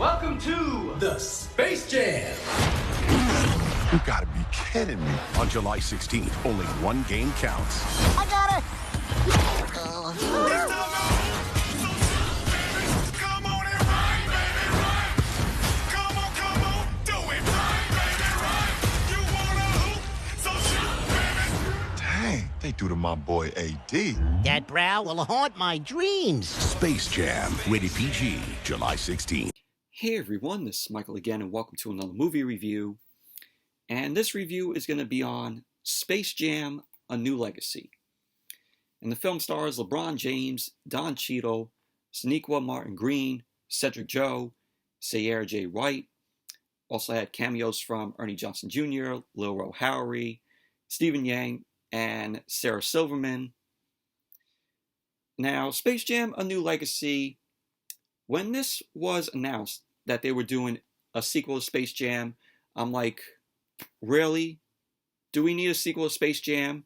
Welcome to the Space Jam. You gotta be kidding me. On July 16th, only one game counts. I got it! Come on and ride, baby, ride. Come on, do it right, baby, right. You wanna hoop, so shoot, baby. Dang, they do to my boy AD. That brow will haunt my dreams. Space Jam, rated PG, July 16th. Hey everyone, this is Michael again, and welcome to another movie review. And this review is going to be on Space Jam: A New Legacy. And the film stars LeBron James, Don Cheadle, Sonequa Martin-Green, Cedric Joe, Sayre J. Wright. Also had cameos from Ernie Johnson Jr., Lil Ro Howery, Stephen Yang, and Sarah Silverman. Now, Space Jam: A New Legacy, when this was announced that they were doing a sequel to Space Jam, I'm like, really? Do we need a sequel to Space Jam?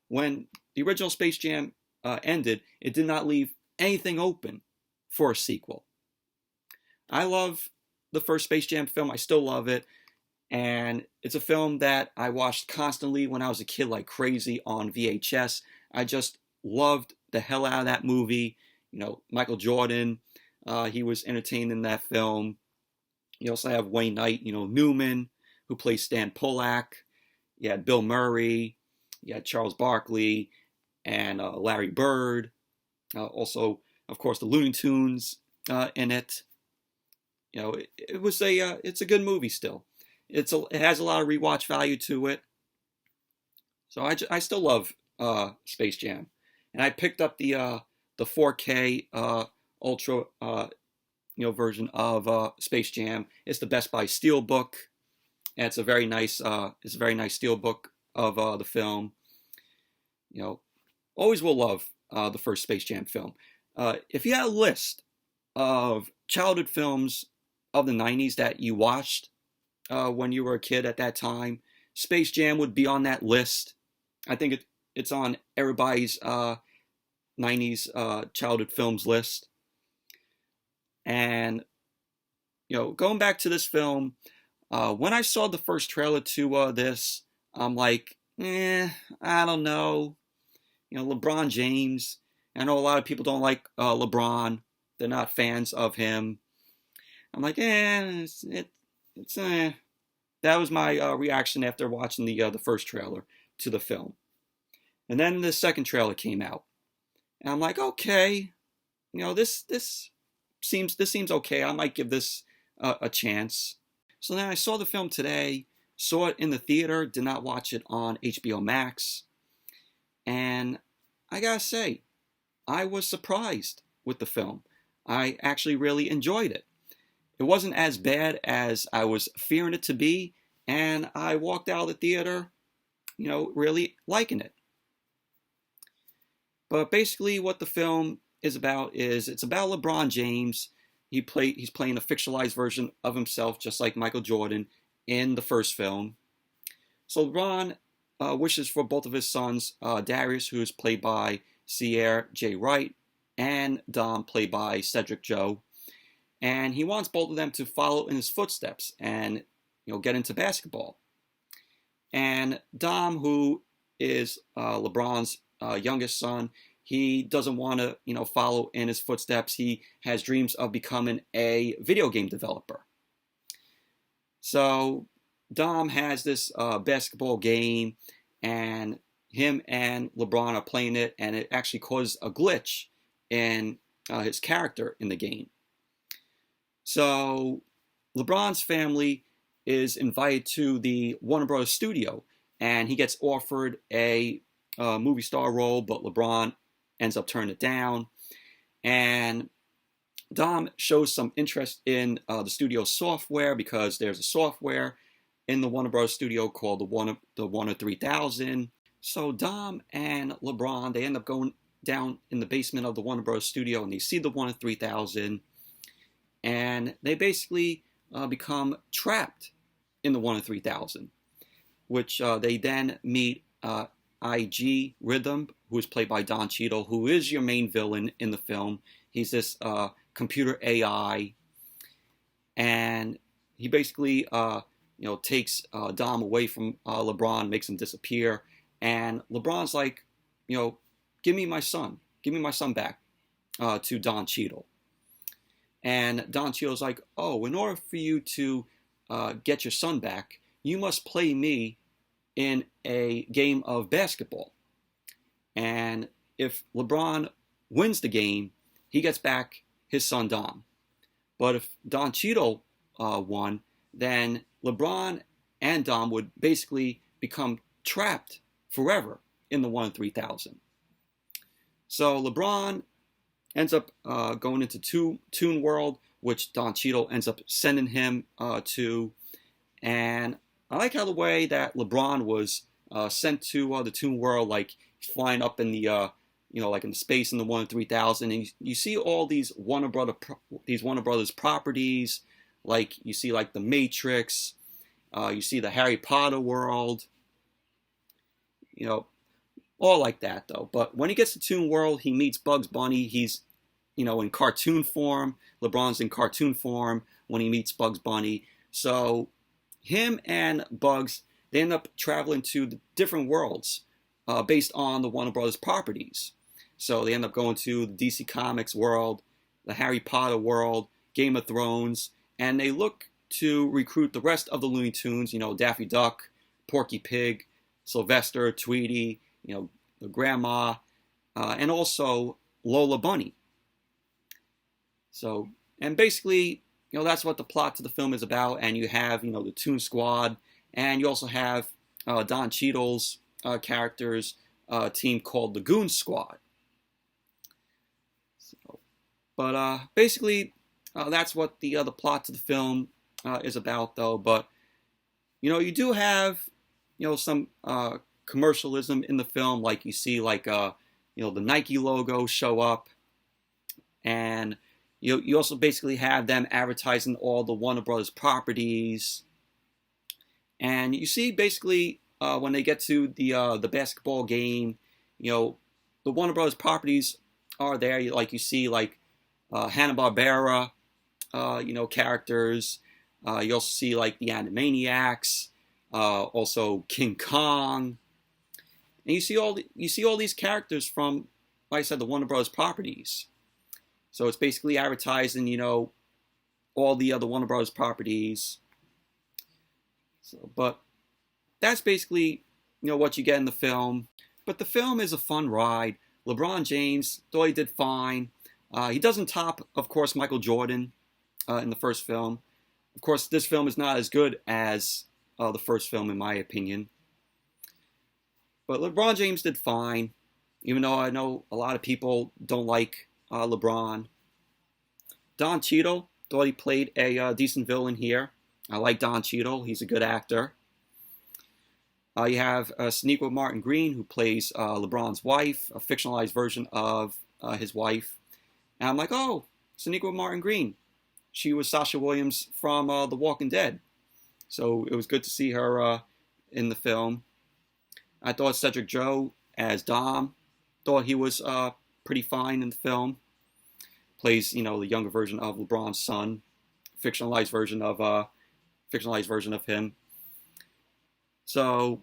When the original Space Jam ended, it did not leave anything open for a sequel. I love the first Space Jam film. I still love it. And it's a film that I watched constantly when I was a kid like crazy on VHS. I just loved the hell out of that movie. You know, Michael Jordan, he was entertained in that film. You also have Wayne Knight, Newman, who plays Stan Polak. You had Bill Murray. You had Charles Barkley and Larry Bird. Also, of course, the Looney Tunes in it. It's a good movie still. It has a lot of rewatch value to it. So I still love Space Jam, and I picked up the 4K Ultra version of Space Jam. It's the Best Buy Steelbook. And it's a very nice steelbook of the film. Always will love the first Space Jam film. If you had a list of childhood films of the 90s that you watched when you were a kid at that time, Space Jam would be on that list. I think it's on everybody's 90s childhood films list. And, going back to this film, when I saw the first trailer to this, I'm like, I don't know. LeBron James. I know a lot of people don't like LeBron. They're not fans of him. I'm like, That was my reaction after watching the first trailer to the film. And then the second trailer came out. And I'm like, okay, this seems okay. I might give this a chance. So then I saw the film today, saw it in the theater, did not watch it on HBO Max. And I gotta say, I was surprised with the film. I actually really enjoyed it. It wasn't as bad as I was fearing it to be, and I walked out of the theater, really liking it. But basically what the film is about is it's about LeBron James. He's playing a fictionalized version of himself, just like Michael Jordan in the first film. So LeBron wishes for both of his sons, Darius, who is played by Sayre J. Wright, and Dom, played by Cedric Joe. And he wants both of them to follow in his footsteps and get into basketball. And Dom, who is LeBron's youngest son, he doesn't want to, follow in his footsteps. He has dreams of becoming a video game developer. So Dom has this basketball game, and him and LeBron are playing it, and it actually causes a glitch in his character in the game. So LeBron's family is invited to the Warner Bros. Studio, and he gets offered a movie star role, but LeBron ends up turning it down. And Dom shows some interest in the studio software, because there's a software in the Warner Bros. Studio called the Warner 3000. So Dom and LeBron, they end up going down in the basement of the Warner Bros. Studio, and they see the Warner 3000, and they basically become trapped in the Warner 3000, which they then meet IG Rhythm, who is played by Don Cheadle, who is your main villain in the film. He's this computer AI, and he basically takes Dom away from LeBron, makes him disappear, and LeBron's like, give me my son back to Don Cheadle. And Don Cheadle's like, oh, in order for you to get your son back, you must play me in a game of basketball. And if LeBron wins the game, he gets back his son Dom. But if Don Cheadle won, then LeBron and Dom would basically become trapped forever in the 1 in 3,000. So LeBron ends up going into Toon World, which Don Cheadle ends up sending him to. And I like how the way that LeBron was sent to the Toon World, like flying up in the like in the space in the 1 in 3,000, and you see all these Warner Brothers properties, like you see like the Matrix, you see the Harry Potter world, all like that though. But when he gets to Toon World, he meets Bugs Bunny. He's in cartoon form. LeBron's in cartoon form when he meets Bugs Bunny. So him and Bugs, they end up traveling to the different worlds based on the Warner Brothers properties. So they end up going to the DC Comics world, the Harry Potter world, Game of Thrones, and they look to recruit the rest of the Looney Tunes, Daffy Duck, Porky Pig, Sylvester, Tweety, the grandma, and also Lola Bunny. So, and basically, that's what the plot to the film is about. And you have, the Toon Squad, and you also have Don Cheadle's characters team called the Goon Squad. So, but basically, that's what the plot to the film is about, though. But you do have some commercialism in the film, like you see like the Nike logo show up, and you also basically have them advertising all the Warner Brothers properties, and you see basically when they get to the basketball game, the Warner Brothers properties are there. Like you see like Hanna-Barbera characters. You also see like the Animaniacs, also King Kong, and you see all these characters from, like I said, the Warner Brothers properties. So it's basically advertising, all the other Warner Brothers properties. So, but that's basically, what you get in the film. But the film is a fun ride. LeBron James, though he did fine. He doesn't top, of course, Michael Jordan in the first film. Of course, this film is not as good as the first film, in my opinion. But LeBron James did fine, even though I know a lot of people don't like LeBron. Don Cheadle, thought he played a decent villain here. I like Don Cheadle. He's a good actor. You have Sonequa Martin-Green, who plays LeBron's wife, a fictionalized version of his wife. And I'm like, oh, Sonequa Martin-Green. She was Sasha Williams from The Walking Dead. So it was good to see her in the film. I thought Cedric Joe as Dom, thought he was pretty fine in the film. Plays, the younger version of LeBron's son, fictionalized version of him. So,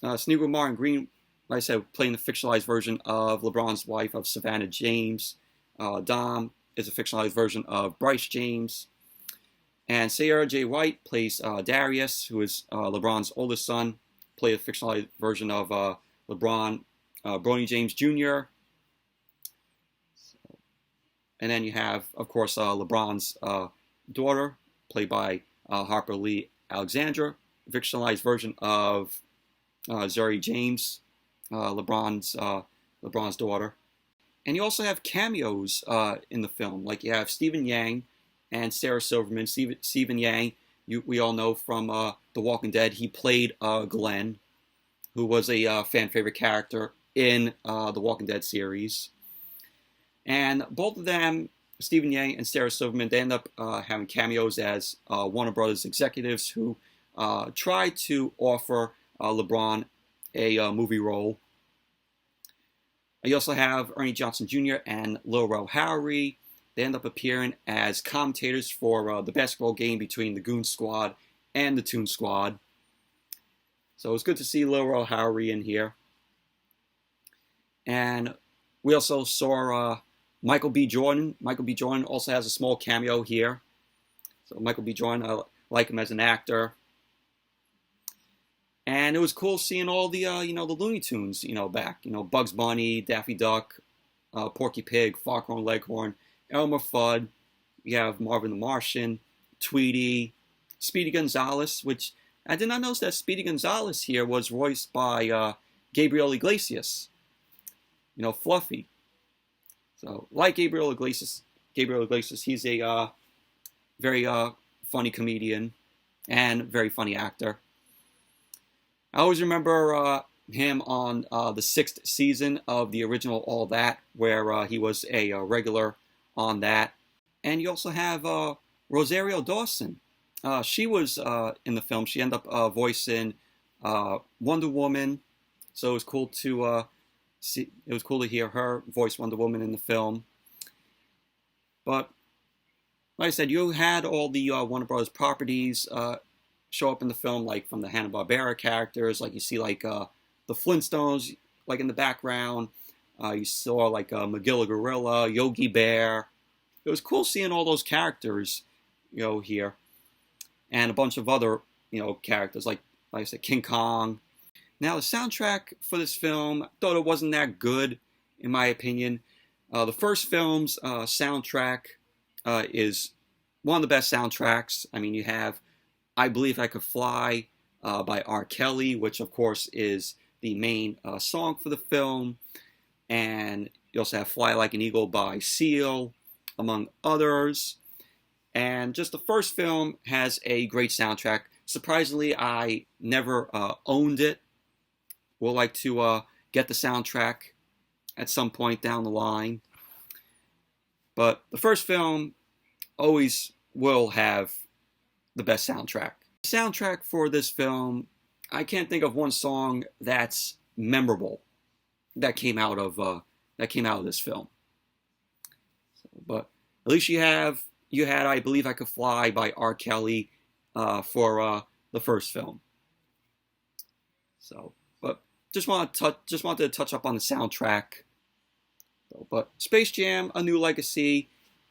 Sonequa Martin-Green, like I said, playing the fictionalized version of LeBron's wife of Savannah James. Dom is a fictionalized version of Bryce James. And Sayara J. White plays Darius, who is LeBron's oldest son. Played a fictionalized version of LeBron, Bronny James Jr. And then you have, of course, LeBron's daughter, played by Harper Lee Alexandra, fictionalized version of Zuri James, LeBron's daughter. And you also have cameos in the film, like you have Stephen Yang and Sarah Silverman. Stephen Yang, we all know from The Walking Dead. He played Glenn, who was a fan favorite character in The Walking Dead series. And both of them, Stephen Yang and Sarah Silverman, they end up having cameos as Warner Brothers executives who try to offer LeBron a movie role. You also have Ernie Johnson Jr. and Lil Rel Howery, they end up appearing as commentators for the basketball game between the Goon Squad and the Toon Squad. So it's good to see Lil Rel Howery in here. And we also saw Michael B. Jordan. Michael B. Jordan also has a small cameo here. So Michael B. Jordan, I like him as an actor. And it was cool seeing all the, the Looney Tunes, back. Bugs Bunny, Daffy Duck, Porky Pig, Foghorn Leghorn, Elmer Fudd. We have Marvin the Martian, Tweety, Speedy Gonzales, which I did not notice that Speedy Gonzales here was voiced by Gabriel Iglesias. Fluffy. So, like Gabriel Iglesias, he's a very funny comedian and very funny actor. I always remember him on the 6th season of the original All That, where he was a regular on that. And you also have Rosario Dawson. She was in the film. She ended up voicing Wonder Woman. So it was cool to see. It was cool to hear her voice Wonder Woman in the film. But like I said, you had all the Warner Brothers properties show up in the film, like from the Hanna-Barbera characters, like you see like the Flintstones, like in the background. You saw like Magilla Gorilla, Yogi Bear. It was cool seeing all those characters, here, and a bunch of other, characters like I said, King Kong. Now the soundtrack for this film, I thought it wasn't that good, in my opinion. The first film's soundtrack is one of the best soundtracks. I mean, you have I Believe I Could Fly by R. Kelly, which of course is the main song for the film. And you also have Fly Like an Eagle by Seal, among others. And just the first film has a great soundtrack. Surprisingly, I never owned it. Would like to get the soundtrack at some point down the line. But the first film always will have the best soundtrack. The soundtrack for this film, I can't think of one song that's memorable that came out of this film. But at least you had I Believe I Could Fly by R. Kelly for the first film. So, but just wanted to touch up on the soundtrack. So, but Space Jam: A New Legacy,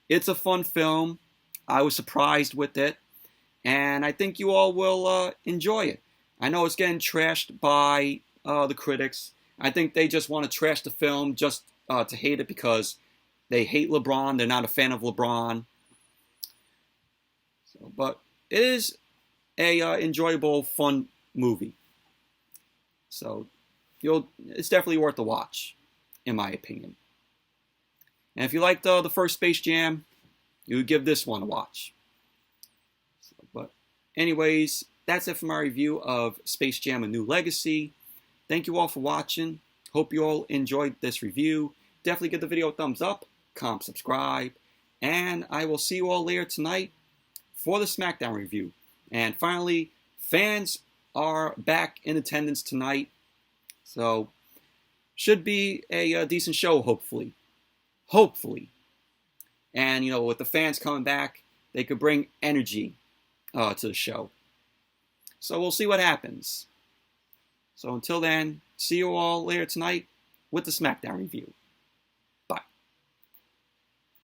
it's a fun film. I was surprised with it, and I think you all will enjoy it. I know it's getting trashed by the critics. I think they just want to trash the film just to hate it because they hate LeBron. They're not a fan of LeBron. So, but it is a enjoyable, fun movie. So it's definitely worth the watch, in my opinion. And if you liked the first Space Jam, you would give this one a watch. So, but anyways, that's it for my review of Space Jam: A New Legacy. Thank you all for watching. Hope you all enjoyed this review. Definitely give the video a thumbs up, comment, subscribe, and I will see you all later tonight for the SmackDown review. And finally, fans are back in attendance tonight, so should be a decent show, hopefully. And with the fans coming back, they could bring energy to the show. So we'll see what happens. So until then, see you all later tonight with the SmackDown review.